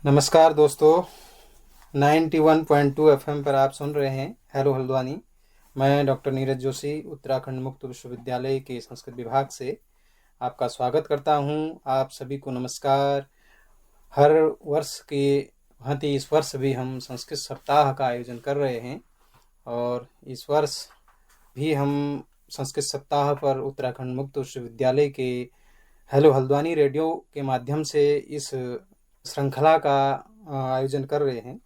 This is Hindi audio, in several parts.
नमस्कार दोस्तों। 91.2 एफएम पर आप सुन रहे हैं हेलो हल्द्वानी। मैं डॉक्टर नीरज जोशी उत्तराखंड मुक्त विश्वविद्यालय के संस्कृत विभाग से आपका स्वागत करता हूं। आप सभी को नमस्कार। हर वर्ष की भांति इस वर्ष भी हम संस्कृत सप्ताह का आयोजन कर रहे हैं और इस वर्ष भी हम संस्कृत सप्ताह पर उत्तराखंड मुक्त विश्वविद्यालय के हेलो हल्द्वानी रेडियो के माध्यम से इस श्रृंखला का आयोजन कर रहे हैं।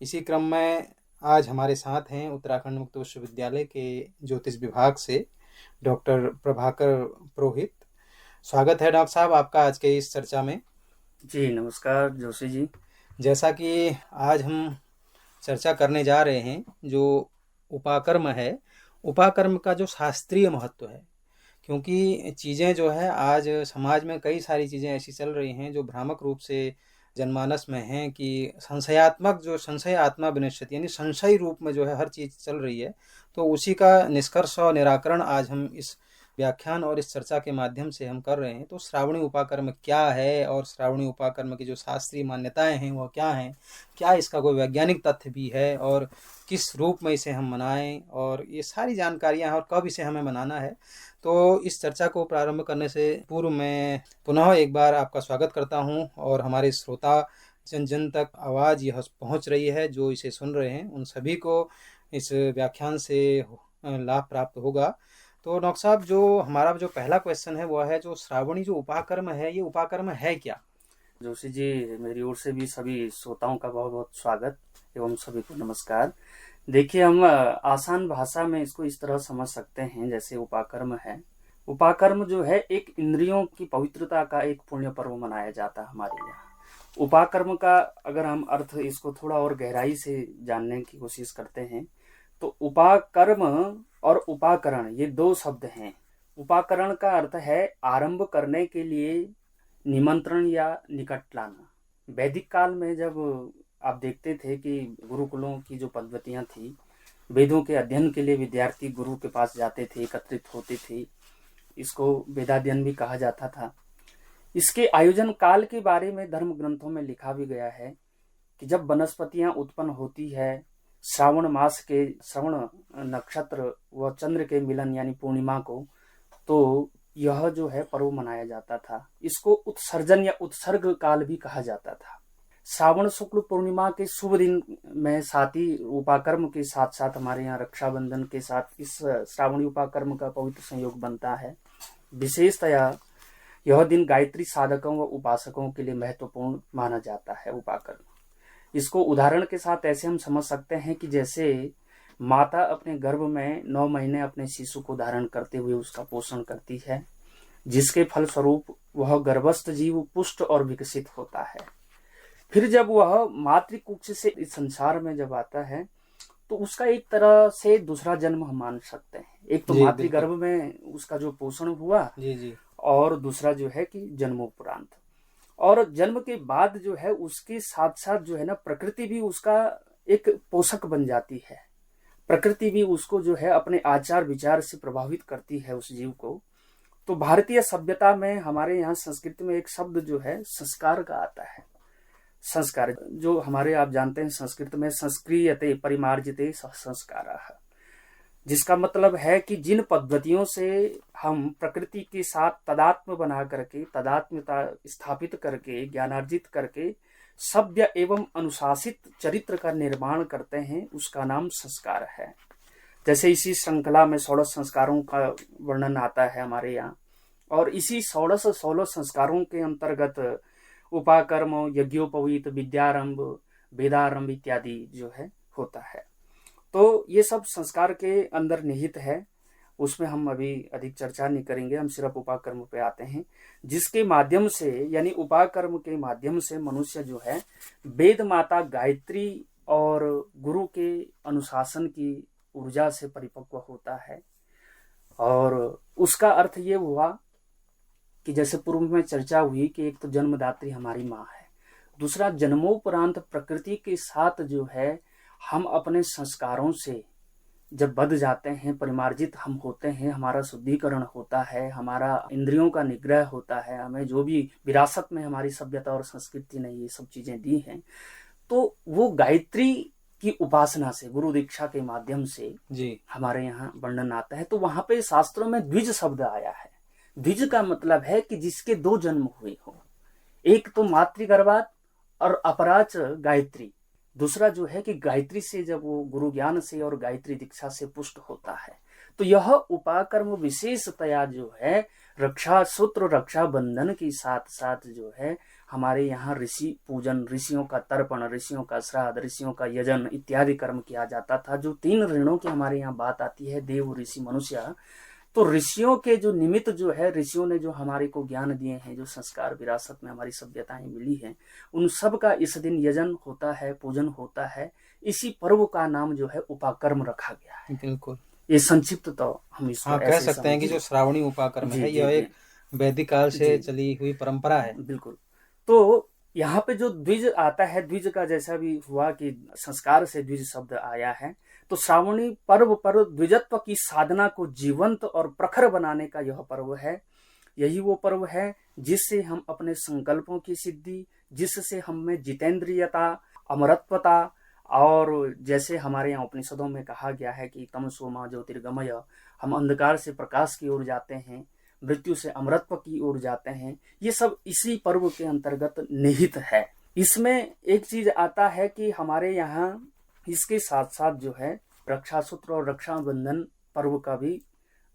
इसी क्रम में आज हमारे साथ हैं उत्तराखंड मुक्त विश्वविद्यालय के ज्योतिष विभाग से डॉक्टर प्रभाकर पुरोहित। स्वागत है डॉक्टर साहब आपका आज के इस चर्चा में। जी नमस्कार जोशी जी। जैसा कि आज हम चर्चा करने जा रहे हैं, जो उपाकर्म है, उपाकर्म का जो शास्त्रीय महत्व है, क्योंकि चीज़ें जो है आज समाज में कई सारी चीज़ें ऐसी चल रही हैं जो भ्रामक रूप से जनमानस में हैं कि संशयात्मक, जो संशय आत्मा विनश्यति, यानी संशय रूप में जो है हर चीज़ चल रही है। तो उसी का निष्कर्ष और निराकरण आज हम इस व्याख्यान और इस चर्चा के माध्यम से हम कर रहे हैं। तो श्रावणी उपाकर्म क्या है और श्रावणी उपाकर्म की जो शास्त्रीय मान्यताएं हैं वो क्या हैं, क्या इसका कोई वैज्ञानिक तथ्य भी है और किस रूप में इसे हम मनाएं, और ये सारी जानकारियां हैं और कब इसे हमें मनाना है। तो इस चर्चा को प्रारंभ करने से पूर्व मैं पुनः एक बार आपका स्वागत करता हूं और हमारे श्रोता जन जन तक आवाज़ यह पहुंच रही है, जो इसे सुन रहे हैं उन सभी को इस व्याख्यान से लाभ प्राप्त होगा। तो डॉक्टर साहब, जो हमारा जो पहला क्वेश्चन है वो है, जो श्रावणी जो उपाकर्म है, ये उपाकर्म है क्या? जोशी जी, मेरी ओर से भी सभी श्रोताओं का बहुत बहुत स्वागत एवं सभी को नमस्कार। देखिए, हम आसान भाषा में इसको इस तरह समझ सकते हैं, जैसे उपाकर्म है। उपाकर्म जो है एक इंद्रियों की पवित्रता का एक पुण्य पर्व मनाया जाता है हमारे यहाँ। उपाकर्म का अगर हम अर्थ इसको थोड़ा और गहराई से जानने की कोशिश करते हैं तो उपाकर्म और उपाकरण ये दो शब्द हैं। उपाकरण का अर्थ है आरंभ करने के लिए निमंत्रण या निकट लाना। वैदिक काल में जब आप देखते थे कि गुरुकुलों की जो पद्धतियां थी, वेदों के अध्ययन के लिए विद्यार्थी गुरु के पास जाते थे, एकत्रित होते थे, इसको वेदाध्ययन भी कहा जाता था। इसके आयोजन काल के बारे में धर्म ग्रंथों में लिखा भी गया है कि जब वनस्पतियां उत्पन्न होती है, श्रावण मास के श्रवण नक्षत्र व चंद्र के मिलन यानी पूर्णिमा को, तो यह जो है पर्व मनाया जाता था। इसको उत्सर्जन या उत्सर्ग काल भी कहा जाता था। श्रावण शुक्ल पूर्णिमा के शुभ दिन में साथ ही उपाकर्म के साथ साथ हमारे यहाँ रक्षाबंधन के साथ इस श्रावणी उपाकर्म का पवित्र संयोग बनता है। विशेषतया यह दिन गायत्री साधकों व उपासकों के लिए महत्वपूर्ण माना जाता है। उपाकर्म, इसको उदाहरण के साथ ऐसे हम समझ सकते हैं कि जैसे माता अपने गर्भ में 9 महीने अपने शिशु को धारण करते हुए उसका पोषण करती है, जिसके फलस्वरूप वह गर्भस्थ जीव पुष्ट और विकसित होता है। फिर जब वह मातृकुक्ष से इस संसार में जब आता है तो उसका एक तरह से दूसरा जन्म हम मान सकते हैं। एक तो मातृगर्भ में उसका जो पोषण हुआ, जी जी, और दूसरा जो है कि जन्मोपरांत। और जन्म के बाद जो है उसके साथ साथ जो है ना, प्रकृति भी उसका एक पोषक बन जाती है। प्रकृति भी उसको जो है अपने आचार विचार से प्रभावित करती है उस जीव को। तो भारतीय सभ्यता में हमारे यहाँ संस्कृत में एक शब्द जो है संस्कार का आता है। संस्कार जो हमारे, आप जानते हैं संस्कृत में संस्क्रियते परिमार्जिते संस्काराः, जिसका मतलब है कि जिन पद्धतियों से हम प्रकृति के साथ तदात्म बना करके, तदात्मता स्थापित करके, ज्ञानार्जित करके सभ्य एवं अनुशासित चरित्र का निर्माण करते हैं, उसका नाम संस्कार है। जैसे इसी श्रृंखला में 16 संस्कारों का वर्णन आता है हमारे यहाँ, और इसी 16 संस्कारों के अंतर्गत उपाकर्म, यज्ञोपवीत, विद्यारंभ, वेदारंभ इत्यादि जो है होता है। तो ये सब संस्कार के अंदर निहित है, उसमें हम अभी अधिक चर्चा नहीं करेंगे। हम सिर्फ उपाकर्म पे आते हैं, जिसके माध्यम से यानी उपाकर्म के माध्यम से मनुष्य जो है वेद माता गायत्री और गुरु के अनुशासन की ऊर्जा से परिपक्व होता है। और उसका अर्थ ये हुआ कि जैसे पूर्व में चर्चा हुई कि एक तो जन्मदात्री हमारी माँ है, दूसरा जन्मोपरांत प्रकृति के साथ जो है हम अपने संस्कारों से जब बध जाते हैं, परिमार्जित हम होते हैं, हमारा शुद्धिकरण होता है, हमारा इंद्रियों का निग्रह होता है, हमें जो भी विरासत में हमारी सभ्यता और संस्कृति ने ये सब चीजें दी हैं, तो वो गायत्री की उपासना से, गुरु दीक्षा के माध्यम से जी हमारे यहाँ वर्णन आता है। तो वहां पे शास्त्रों में द्विज शब्द आया है। द्विज का मतलब है कि जिसके दो जन्म हुए हो, एक तो मातृगर्भात और अपराच गायत्री, दूसरा जो है कि गायत्री से जब वो गुरु ज्ञान से और गायत्री दीक्षा से पुष्ट होता है, तो यह उपाकर्म विशेषतया जो है रक्षा सूत्र, रक्षा बंधन के साथ साथ जो है हमारे यहाँ ऋषि पूजन, ऋषियों का तर्पण, ऋषियों का श्राद्ध, ऋषियों का यजन इत्यादि कर्म किया जाता था। जो 3 ऋणों की हमारे यहाँ बात आती है, देव, ऋषि, मनुष्य, तो ऋषियों के जो निमित्त जो है, ऋषियों ने जो हमारे को ज्ञान दिए हैं, जो संस्कार विरासत में हमारी सभ्यताएं मिली हैं, उन सब का इस दिन यजन होता है, पूजन होता है। इसी पर्व का नाम जो है उपाकर्म रखा गया है। बिल्कुल। ये संक्षिप्त तो हम इसको हाँ, कह ऐसे सकते हैं कि जो श्रावणी उपाकर्म जी, है जी, यह जी, एक वैदिक काल से जी, चली हुई परंपरा है। बिल्कुल। तो यहाँ पे जो द्विज आता है, द्विज का जैसा भी हुआ कि संस्कार से द्विज शब्द आया है, तो श्रावणी पर्व पर द्विजत्व की साधना को जीवंत और प्रखर बनाने का यह पर्व है। यही वो पर्व है जिससे हम अपने संकल्पों की सिद्धि, जिससे हम में जितेंद्रियता, अमरत्वता, और जैसे हमारे यहाँ उपनिषदों में कहा गया है कि तमसो मा ज्योतिर्गमय, हम अंधकार से प्रकाश की ओर जाते हैं, मृत्यु से अमरत्व की ओर जाते हैं, ये सब इसी पर्व के अंतर्गत निहित है। इसमें एक चीज आता है कि हमारे यहाँ इसके साथ साथ जो है रक्षासूत्र और रक्षाबंधन पर्व का भी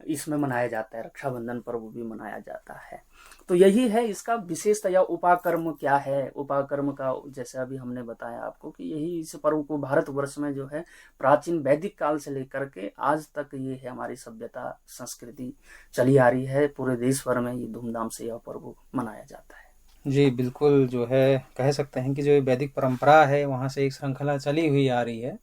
इसमें मनाया जाता है, रक्षाबंधन पर्व भी मनाया जाता है। तो यही है इसका विशेषतया। उपाकर्म क्या है? उपाकर्म का जैसे अभी हमने बताया आपको कि यही इस पर्व को भारतवर्ष में जो है प्राचीन वैदिक काल से लेकर के आज तक ये है हमारी सभ्यता संस्कृति चली आ रही है। पूरे देश भर में ये धूमधाम से यह पर्व मनाया जाता है। जी बिल्कुल, जो है कह सकते हैं कि जो वैदिक परंपरा है वहाँ से एक श्रृंखला चली हुई आ रही है।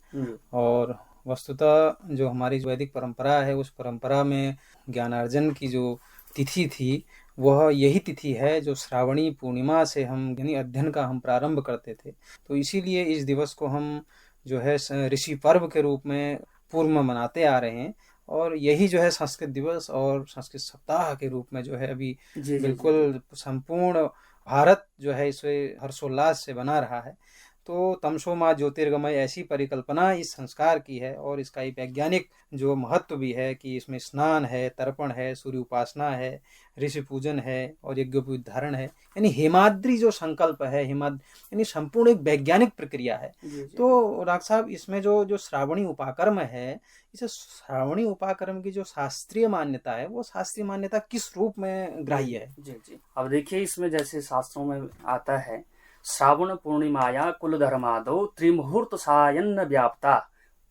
और वस्तुतः जो हमारी वैदिक परंपरा है उस परंपरा में ज्ञानार्जन की जो तिथि थी वह यही तिथि है जो श्रावणी पूर्णिमा से हम यानी अध्ययन का हम प्रारंभ करते थे। तो इसीलिए इस दिवस को हम जो है ऋषि पर्व के रूप में पूर्व में मनाते आ रहे हैं। और यही जो है संस्कृत दिवस और संस्कृत सप्ताह के रूप में जो है अभी बिल्कुल संपूर्ण भारत जो है इसे हर्षोल्लास से बना रहा है। तो तमसो मा ज्योतिर्गमय ऐसी परिकल्पना इस संस्कार की है और इसका एक वैज्ञानिक जो महत्व भी है कि इसमें स्नान है, तर्पण है, सूर्य उपासना है, ऋषि पूजन है और यज्ञोपवीत है। यानी हेमाद्री जो संकल्प है, यानी संपूर्ण एक वैज्ञानिक प्रक्रिया है। तो डॉक्टर साहब, इसमें जो श्रावणी उपाकर्म है, इसे श्रावणी उपाकर्म की जो शास्त्रीय मान्यता है वो शास्त्रीय मान्यता किस रूप में ग्राह्य है? जी जी, अब देखिए इसमें जैसे शास्त्रों में आता है, श्रावण पूर्णिमाया कुल धर्मादो त्रिमुहूर्त सायन्न व्याप्ता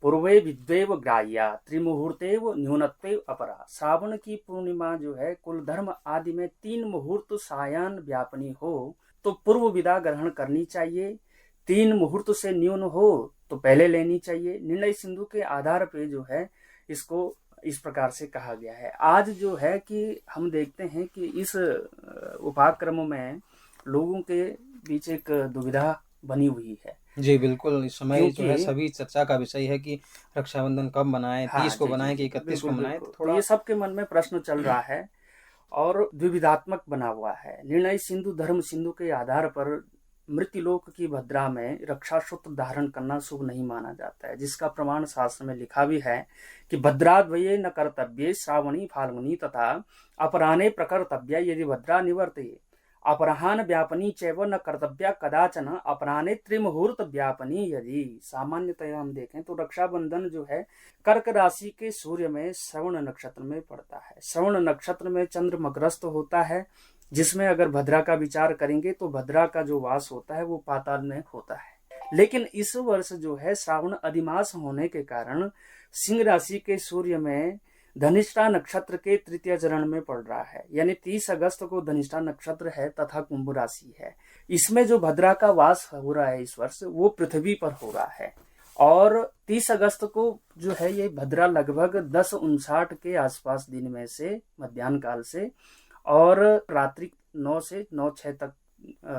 पूर्वे विद्वेव ग्राह्या त्रिमुहूर्तेव न्यूनत्वेव अपरा। श्रावण की पूर्णिमा जो है कुल धर्म आदि में 3 मुहूर्त सायन व्यापनी हो तो पूर्व विदा ग्रहण करनी चाहिए। 3 मुहूर्त से न्यून हो तो पहले लेनी चाहिए। निर्णय सिंधु के आधार पे जो है इसको इस प्रकार से कहा गया है। आज जो है कि हम देखते हैं कि इस उपाक्रम में लोगों के बीच एक दुविधा बनी हुई है। जी बिल्कुल, इस समय जो है सभी चर्चा का विषय है कि रक्षाबंधन कब मनाएं, 30 को बनाएं कि 31 को मनाएं। तो ये सबके मन में प्रश्न चल रहा है और द्विविधात्मक बना हुआ है। निर्णय सिंधु, धर्म सिंधु के आधार पर मृत्युलोक की भद्रा में रक्षा सूत्र धारण करना शुभ नहीं माना जाता है, जिसका प्रमाण शास्त्र में लिखा भी है कि भद्राद्वये न कर्तव्ये श्रावणी फाल्गुनी तथा अपराह्ने प्रकर्तव्या यदि भद्रा निवर्तये अपराह्न व्यापनी चैव न कर्तव्या कदाचन अपराह्ने त्रिमुहूर्त व्यापनी यदि। सामान्यतः हम देखें तो रक्षाबंधन जो है कर्क राशि के सूर्य में श्रवण नक्षत्र में पड़ता है। श्रवण नक्षत्र में चंद्र मकरस्थ होता है, जिसमें अगर भद्रा का विचार करेंगे तो भद्रा का जो वास होता है वो पाताल में होता है। लेकिन इस वर्ष जो है श्रावण अधिमास होने के कारण सिंह राशि के सूर्य में धनिष्ठा नक्षत्र के तृतीय चरण में पड़ रहा है, यानी 30 अगस्त को धनिष्ठा नक्षत्र है तथा कुंभ राशि है। इसमें जो भद्रा का वास हो रहा है इस वर्ष वो पृथ्वी पर हो रहा है। और 30 अगस्त को जो है ये भद्रा लगभग 10:59 के आसपास दिन में से मध्याह्न काल से और रात्रि 9 से 9:06 तक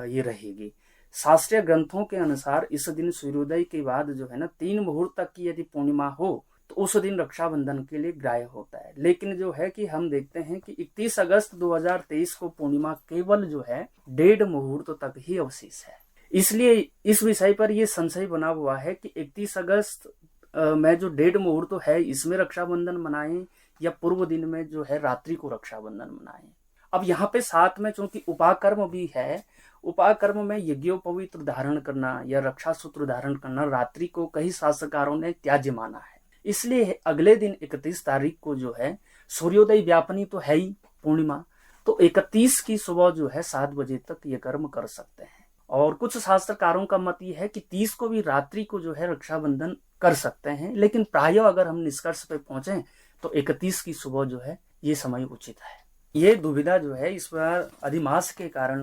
ये रहेगी। शास्त्रीय ग्रंथों के अनुसार इस दिन सूर्योदय के बाद जो है ना 3 मुहूर्त तक की यदि पूर्णिमा हो तो उस दिन रक्षाबंधन के लिए ग्राह्य होता है। लेकिन जो है कि हम देखते हैं कि 31 अगस्त 2023 को पूर्णिमा केवल जो है 1.5 मुहूर्त तक ही अवशेष है। इसलिए इस विषय पर यह संशय बना हुआ है कि 31 अगस्त में जो 1.5 मुहूर्त है इसमें रक्षाबंधन मनाएं या पूर्व दिन में जो है रात्रि को रक्षाबंधन मनाएं। अब यहाँ पे साथ में चूंकि उपाकर्म भी है, उपाकर्म में यज्ञोपवीत धारण करना या रक्षा सूत्र धारण करना रात्रि को कई शास्त्रकारों ने त्याज्य माना है। इसलिए अगले दिन 31 तारीख को जो है सूर्योदय व्यापनी तो है ही पूर्णिमा, तो 31 की सुबह जो है 7 बजे तक ये कर्म कर सकते हैं। और कुछ शास्त्रकारों का मत ये है कि 30 को भी रात्रि को जो है रक्षाबंधन कर सकते हैं, लेकिन प्रायः अगर हम निष्कर्ष पे पहुंचे तो 31 की सुबह जो है ये समय उचित है। ये दुविधा जो है इस बार अधिमास के कारण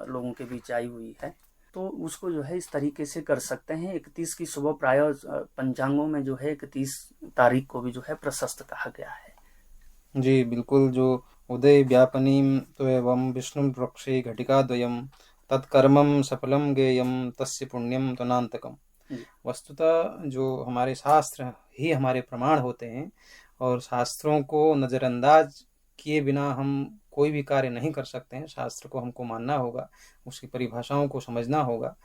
लोगों के बीच आई हुई है, तो उसको जो है इस तरीके से कर सकते हैं। 31 की सुबह प्रायः पंचांगों में जो है 31 तारीख को भी जो है प्रशस्त कहा गया है। जी बिल्कुल, जो उदय व्यापनीम तो एवं विष्णु वृक्षे घटिका द्वयम तत्कर्मम सफलम गेयम तस्य पुण्यम तनांतकम। वस्तुतः जो हमारे शास्त्र ही हमारे प्रमाण होते हैं और शास्त्रों को नज़रअंदाज किए बिना हम कोई भी कार्य नहीं कर सकते हैं। शास्त्र को हमको मानना होगा, उसकी परिभाषाओं को समझना होगा।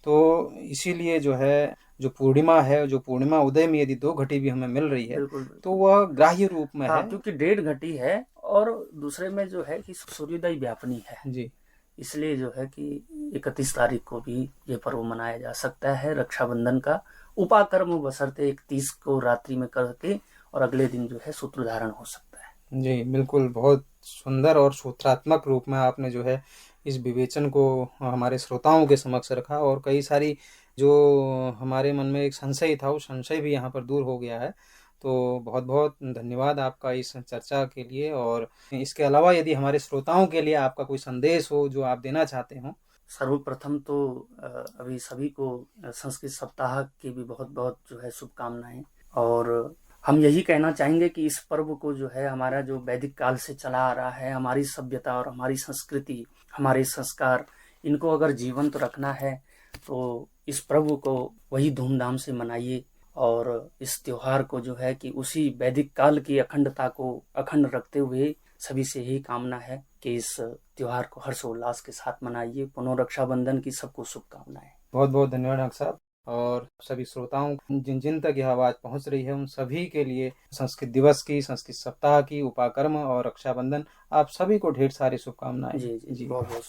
तो इसीलिए जो है जो पूर्णिमा है, जो पूर्णिमा उदय में यदि 2 घटी भी हमें मिल रही है तो वह ग्राह्य रूप में है, क्योंकि 1.5 घटी है और दूसरे में जो है कि सूर्योदय व्यापनी है जी। इसलिए जो है कि 31 तारीख को भी ये पर्व मनाया जा सकता है रक्षाबंधन का। उपाकर्म बशर्ते 31 को रात्रि में करके और अगले दिन जो है सूत्र धारण हो सकता है। जी बिल्कुल, बहुत सुंदर और सूत्रात्मक रूप में आपने जो है इस विवेचन को हमारे श्रोताओं के समक्ष रखा और कई सारी जो हमारे मन में एक संशय था वो संशय भी यहाँ पर दूर हो गया है। तो बहुत बहुत धन्यवाद आपका इस चर्चा के लिए। और इसके अलावा यदि हमारे श्रोताओं के लिए आपका कोई संदेश हो जो आप देना चाहते हो। सर्वप्रथम तो अभी सभी को संस्कृत सप्ताह की भी बहुत बहुत जो है शुभकामनाएं, और हम यही कहना चाहेंगे कि इस पर्व को जो है हमारा जो वैदिक काल से चला आ रहा है, हमारी सभ्यता और हमारी संस्कृति, हमारे संस्कार, इनको अगर जीवंत रखना है तो इस पर्व को वही धूमधाम से मनाइए। और इस त्योहार को जो है कि उसी वैदिक काल की अखंडता को अखंड रखते हुए सभी से यही कामना है कि इस त्योहार को हर्षोल्लास के साथ मनाइए। पुनः रक्षाबंधन की सबको शुभकामनाएं। बहुत बहुत धन्यवाद डॉक्टर साहब। और सभी श्रोताओं जिन जिन तक यह आवाज़ पहुंच रही है उन सभी के लिए संस्कृत दिवस की, संस्कृत सप्ताह की, उपाकर्म और रक्षाबंधन, आप सभी को ढेर सारी शुभकामनाएं। जी जी, बहुत बहुत